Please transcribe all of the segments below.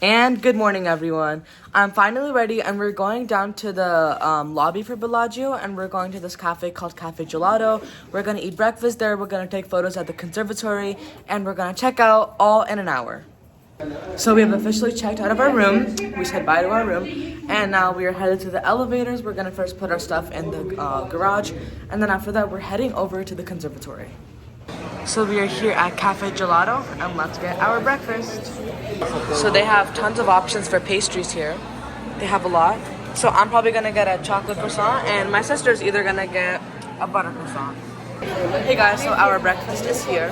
And good morning, everyone. I'm finally ready, and we're going down to the lobby for Bellagio, and we're going to this cafe called Cafe Gelato. We're gonna eat breakfast there, we're gonna take photos at the conservatory, and we're gonna check out all in an hour. So we have officially checked out of our room. We said bye to our room, and now we are headed to the elevators. We're gonna first put our stuff in the garage, and then after that, we're heading over to the conservatory. So we are here at Cafe Gelato, and let's get our breakfast. So they have tons of options for pastries here. They have a lot. So I'm probably gonna get a chocolate croissant, and my sister's either gonna get a butter croissant. Hey guys, so our breakfast is here.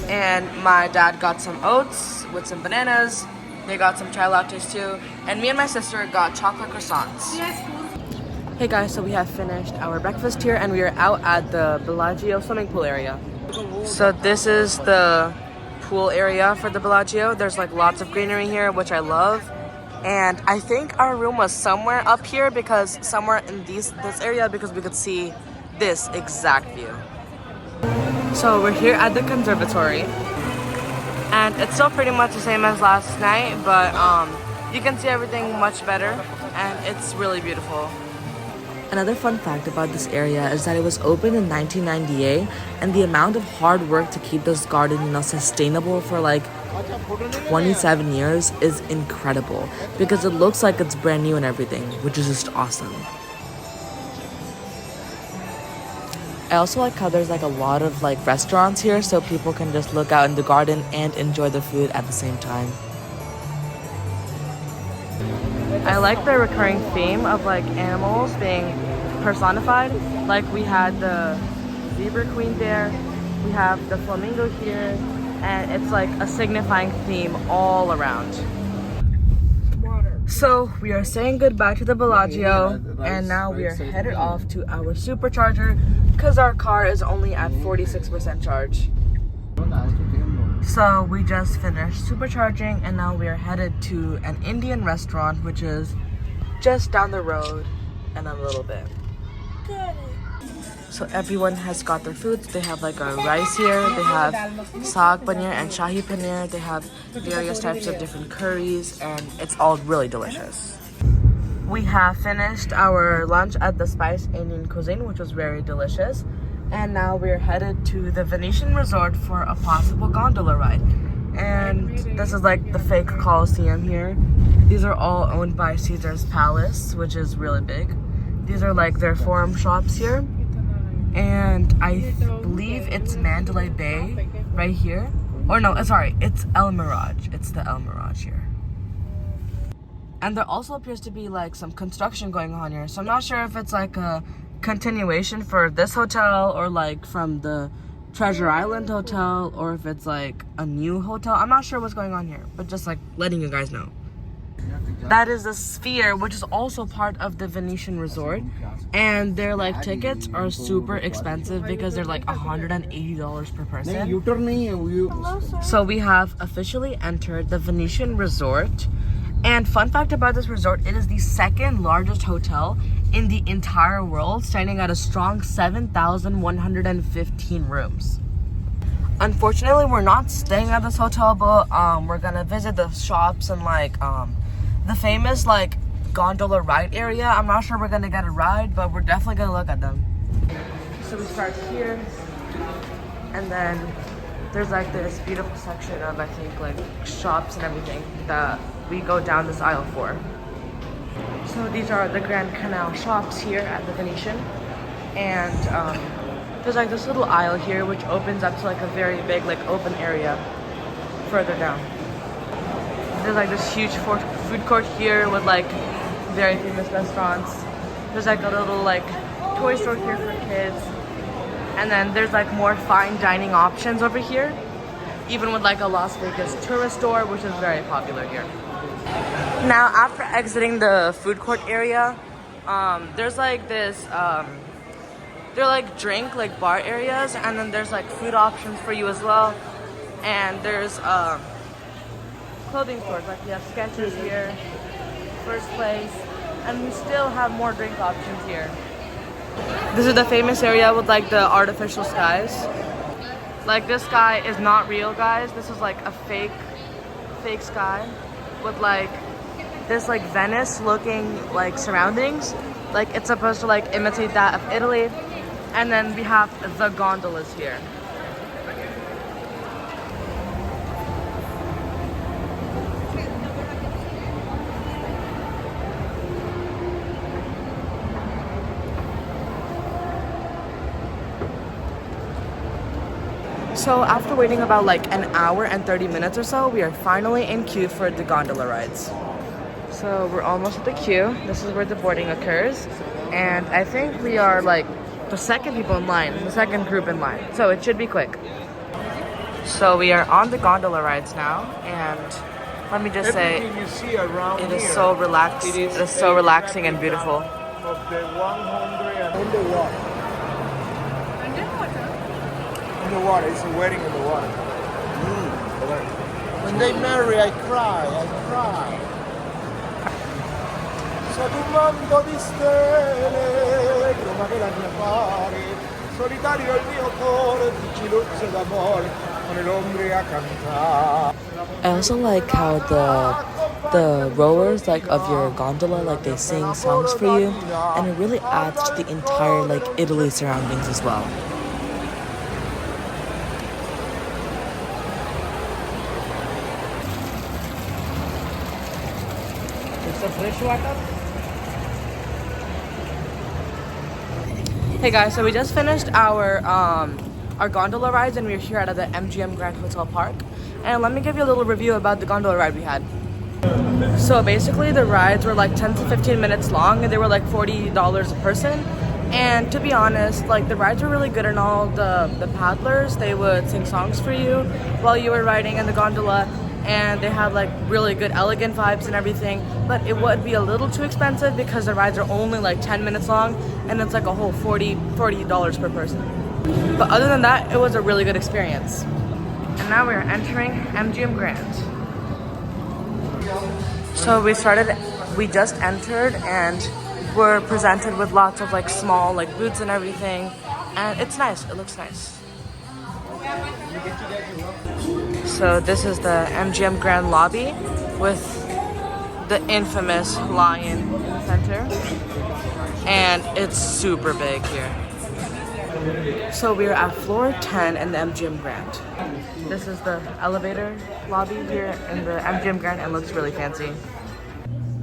And my dad got some oats with some bananas. They got some chai lattes too. And me and my sister got chocolate croissants. Hey guys, so we have finished our breakfast here, and we are out at the Bellagio swimming pool area. So this is the pool area for the Bellagio. There's like lots of greenery here, which I love. And I think our room was somewhere up here, because somewhere in this area, because we could see this exact view. So we're here at the conservatory, and it's still pretty much the same as last night, but you can see everything much better, and it's really beautiful. Another fun fact about this area is that it was opened in 1998, and the amount of hard work to keep this garden, sustainable for like 27 years is incredible, because it looks like it's brand new and everything, which is just awesome. I also like how there's like a lot of like restaurants here, so people can just look out in the garden and enjoy the food at the same time. I like the recurring theme of like animals being personified. Like we had the zebra queen there, we have the flamingo here, and it's like a signifying theme all around. So we are saying goodbye to the Bellagio, and now we are headed off to our supercharger, because our car is only at 46% charge. So we just finished supercharging, and now we are headed to an Indian restaurant, which is just down the road and a little bit. So everyone has got their foods. They have like a rice here, they have saag paneer and shahi paneer, they have various types of different curries, and it's all really delicious. We have finished our lunch at the Spice Indian Cuisine, which was very delicious. And now we're headed to the Venetian Resort for a possible gondola ride. And this is like the fake Colosseum here. These are all owned by Caesar's Palace, which is really big. These are like their forum shops here. And I believe it's Mandalay Bay right here. Or no, sorry, it's El Mirage. It's the El Mirage here. And there also appears to be like some construction going on here. So I'm not sure if it's like a continuation for this hotel, or like from the Treasure Island Hotel, or if it's like a new hotel. I'm not sure what's going on here, but just like letting you guys know. That is the Sphere, which is also part of the Venetian Resort, and their like tickets are super expensive, because they're like $180 per person. So we have officially entered the Venetian Resort. And fun fact about this resort, it is the second largest hotel in the entire world, standing at a strong 7,115 rooms. Unfortunately, we're not staying at this hotel, but we're gonna visit the shops and like the famous like gondola ride area. I'm not sure we're gonna get a ride, but we're definitely gonna look at them. So we start here, and then there's like this beautiful section of, I think, like shops and everything that we go down this aisle for. So these are the Grand Canal shops here at the Venetian, and there's like this little aisle here which opens up to like a very big like open area further down. There's like this huge food court here with like very famous restaurants. There's like a little like toy store here for kids, and then there's like more fine dining options over here, even with like a Las Vegas tourist store, which is very popular here. Now, after exiting the food court area, there's like this, they're like drink, like bar areas, and then there's like food options for you as well. And there's clothing stores, like we have Skechers here, First Place, and we still have more drink options here. This is the famous area with like the artificial skies. Like this sky is not real, guys. This is like a fake sky. with like this like Venice looking like surroundings. Like it's supposed to like imitate that of Italy. And then we have the gondolas here. So after waiting about like an hour and 30 minutes or so, we are finally in queue for the gondola rides. So we're almost at the queue. This is where the boarding occurs. And I think we are like the second people in line, the second group in line. So it should be quick. So we are on the gondola rides now. And let me just say, it is so relaxed. It is so relaxing and beautiful. Of the 100 in the water. In the water, it's a wedding in the water. When they marry, I cry. Sa un mondo di stelle, Roma che la mia pare, solitario il mio cuore, di luce d'amore, con le ombre a cantare. I also like how the rowers like of your gondola, like they sing songs for you, and it really adds to the entire like Italy surroundings as well. It's a fresh water. Hey guys, so we just finished our gondola rides and we're here at the MGM Grand Hotel Park. And let me give you a little review about the gondola ride we had. So basically the rides were like 10 to 15 minutes long and they were like $40 a person. And to be honest, like the rides were really good and all. The paddlers, they would sing songs for you while you were riding in the gondola. And they had like really good elegant vibes and everything, but it would be a little too expensive because the rides are only like 10 minutes long and it's like a whole $40 per person. But other than that, it was a really good experience. And now we're entering MGM Grand. So we just entered and we're presented with lots of like small like booths and everything, and it's nice, it looks nice. So this is the MGM Grand lobby with the infamous lion in the center. And it's super big here. So we're at floor 10 in the MGM Grand. This is the elevator lobby here in the MGM Grand and looks really fancy.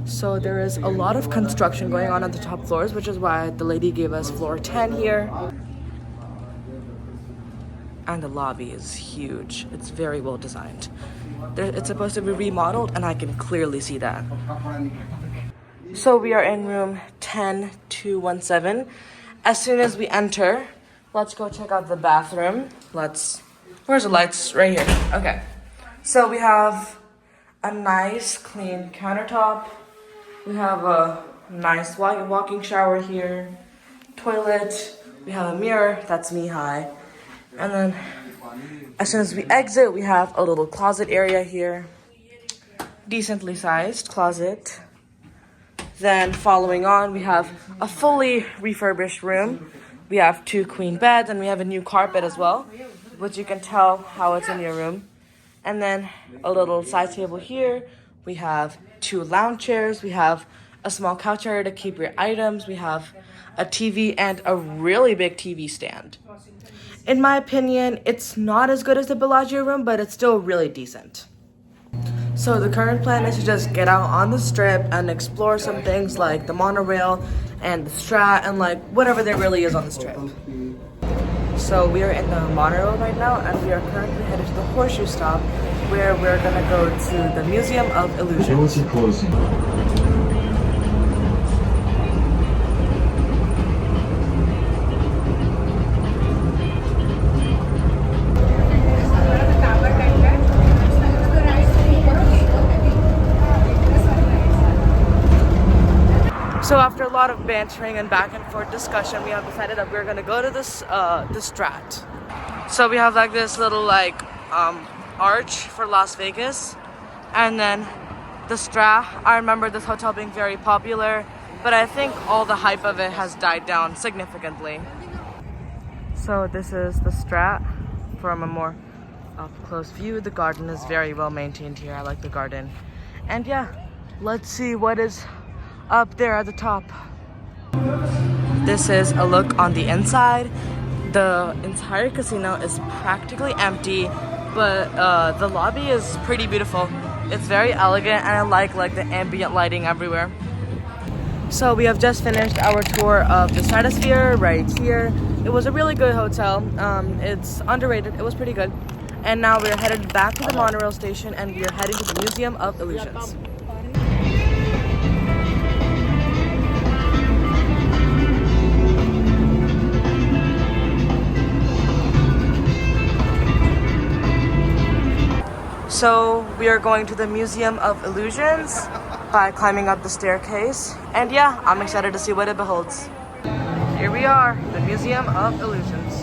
So there is a lot of construction going on at the top floors, which is why the lady gave us floor 10 here. And the lobby is huge. It's very well designed. It's supposed to be remodeled and I can clearly see that. So we are in room 10217. As soon as we enter, let's go check out the bathroom. Where's the lights? Right here. Okay. So we have a nice clean countertop. We have a nice walking shower here. Toilet. We have a mirror. That's me, hi. And then as soon as we exit, we have a little closet area here. Decently sized closet. Then following on, we have a fully refurbished room. We have 2 queen beds and we have a new carpet as well, which you can tell how it's in your room. And then a little side table here. We have 2 lounge chairs. We have a small couch area to keep your items. We have a TV and a really big TV stand. In my opinion, it's not as good as the Bellagio room, but it's still really decent. So the current plan is to just get out on the strip and explore some things like the monorail and the STRAT and like whatever there really is on the strip. So we are in the monorail right now and we are currently headed to the horseshoe stop where we're gonna go to the Museum of Illusions. So after a lot of bantering and back and forth discussion, we have decided that we're gonna go to this the STRAT. So we have like this little like arch for Las Vegas, and then the STRAT. I remember this hotel being very popular, but I think all the hype of it has died down significantly. So this is the STRAT from a more up close view. The garden is very well maintained here. I like the garden. And yeah, let's see what is up there at the top. This is a look on the inside. The entire casino is practically empty, but the lobby is pretty beautiful. It's very elegant, and I like the ambient lighting everywhere. So we have just finished our tour of the Stratosphere right here. It was a really good hotel. It's underrated. It was pretty good. And now we're headed back to the monorail station, and we are heading to the Museum of Illusions. So we are going to the Museum of Illusions by climbing up the staircase. And yeah, I'm excited to see what it beholds. Here we are, the Museum of Illusions.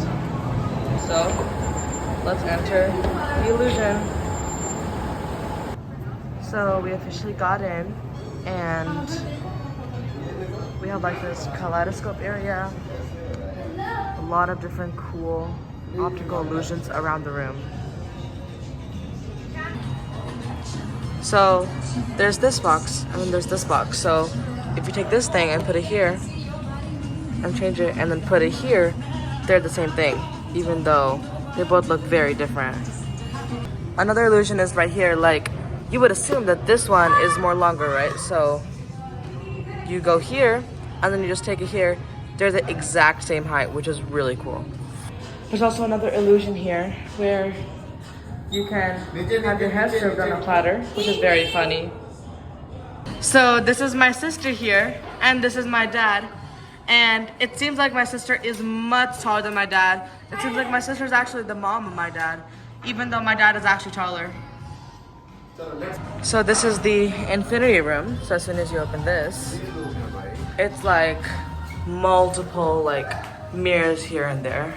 So let's enter the illusion. So we officially got in, and we have like this kaleidoscope area. A lot of different cool optical illusions around the room. So there's this box, and then there's this box. So if you take this thing and put it here, and change it, and then put it here, they're the same thing, even though they both look very different. Another illusion is right here. Like, you would assume that this one is more longer, right? So you go here, and then you just take it here. They're the exact same height, which is really cool. There's also another illusion here where you can have your hair served on a platter, which is very funny. So this is my sister here, and this is my dad. And it seems like my sister is much taller than my dad. It seems like my sister is actually the mom of my dad, even though my dad is actually taller. So this is the infinity room. So as soon as you open this, it's like multiple mirrors here and there.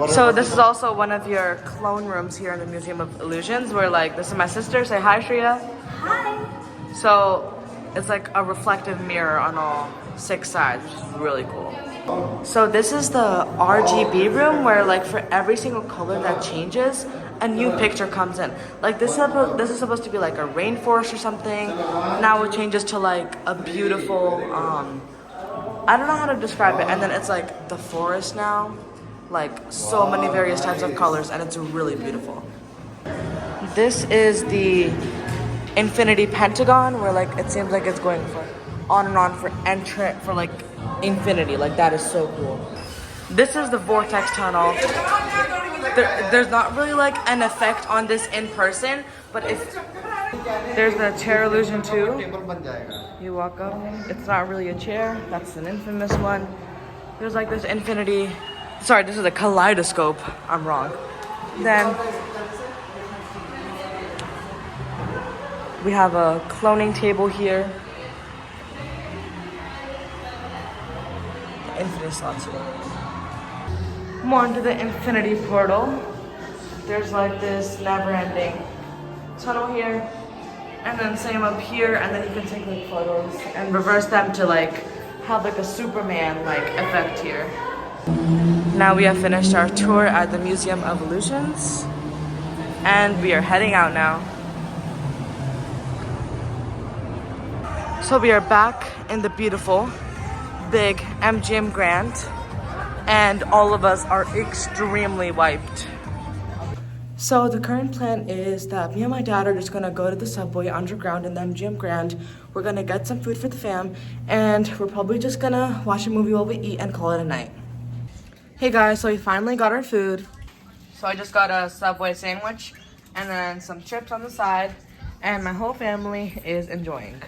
So this is also one of your clone rooms here in the Museum of Illusions, where this is my sister. Say hi, Shreya. Hi. So it's like a reflective mirror on all 6 sides, which is really cool. So this is the RGB room, where for every single color that changes, a new picture comes in. This is supposed to be like a rainforest or something. Now it changes to a beautiful, I don't know how to describe it. And then it's the forest now. So many various types of colors, and it's really beautiful. This is the infinity pentagon, where it seems like it's going on and on for infinity. That is so cool. This is the vortex tunnel. There's not really an effect on this in person, but if there's the chair illusion too. You walk up, it's not really a chair. That's an infamous one. There's this infinity. Sorry, this is a kaleidoscope. I'm wrong. Then we have a cloning table here. Infinity slots here. More into the infinity portal. There's this never-ending tunnel here, and then same up here, and then you can take photos and reverse them to have a Superman effect here. Now we have finished our tour at the Museum of Illusions, and we are heading out now. So we are back in the beautiful, big MGM Grand, and all of us are extremely wiped. So the current plan is that me and my dad are just gonna go to the subway underground in the MGM Grand. We're gonna get some food for the fam, and we're probably just gonna watch a movie while we eat and call it a night. Hey guys, so we finally got our food. So I just got a Subway sandwich and then some chips on the side, and my whole family is enjoying.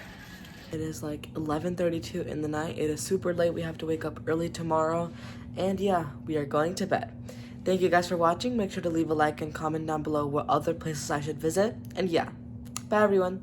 It is 11:32 in the night. It is super late. We have to wake up early tomorrow, and yeah, we are going to bed. Thank you guys for watching. Make sure to leave a like and comment down below what other places I should visit. And yeah, bye everyone.